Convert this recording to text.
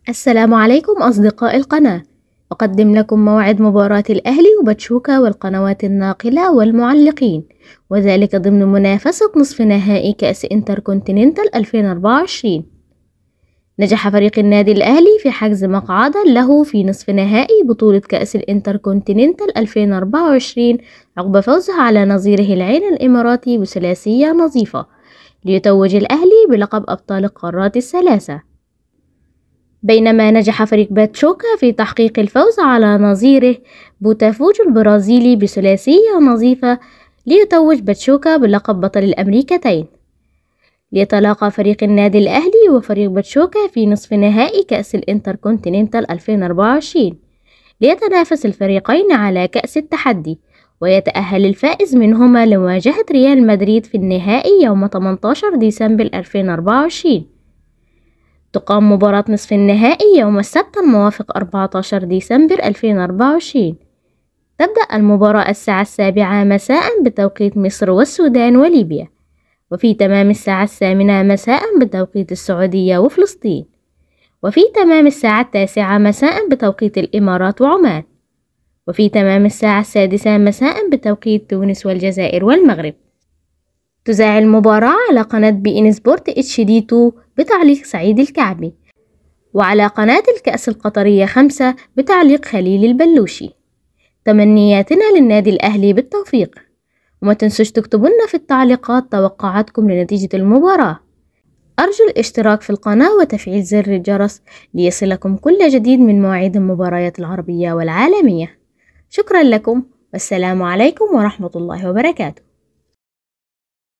السلام عليكم أصدقاء القناة. أقدم لكم موعد مباراة الأهلي وباتشوكا والقنوات الناقلة والمعلقين، وذلك ضمن منافسة نصف نهائي كأس انتركونتيننتال 2024. نجح فريق النادي الأهلي في حجز مقعدا له في نصف نهائي بطولة كأس الانتركونتيننتال 2024 عقب فوزه على نظيره العين الإماراتي بثلاثية نظيفة، ليتوج الأهلي بلقب أبطال القارات الثلاثة. بينما نجح فريق باتشوكا في تحقيق الفوز على نظيره بوتافوجو البرازيلي بثلاثية نظيفة، ليتوج باتشوكا بلقب بطل الأمريكتين. ليتلاقى فريق النادي الأهلي وفريق باتشوكا في نصف نهائي كأس الانتركونتيننتال 2024، ليتنافس الفريقين على كأس التحدي، ويتأهل الفائز منهما لمواجهة ريال مدريد في النهائي يوم 18 ديسمبر 2024. تقام مباراة نصف النهائي يوم السبت الموافق 14 ديسمبر 2024. تبدأ المباراة الساعة 7 مساء بتوقيت مصر والسودان وليبيا، وفي تمام الساعة 8 مساء بتوقيت السعودية وفلسطين، وفي تمام الساعة 9 مساء بتوقيت الإمارات وعمان، وفي تمام الساعة 6 مساء بتوقيت تونس والجزائر والمغرب. تذاع المباراة على قناة بي إن سبورت HD2 بتعليق سعيد الكعبي، وعلى قناة الكأس القطرية 5 بتعليق خليل البلوشي. تمنياتنا للنادي الأهلي بالتوفيق، وما تنسوش تكتبولنا في التعليقات توقعاتكم لنتيجة المباراة. أرجو الاشتراك في القناة وتفعيل زر الجرس ليصلكم كل جديد من مواعيد المباريات العربية والعالمية. شكرا لكم، والسلام عليكم ورحمة الله وبركاته.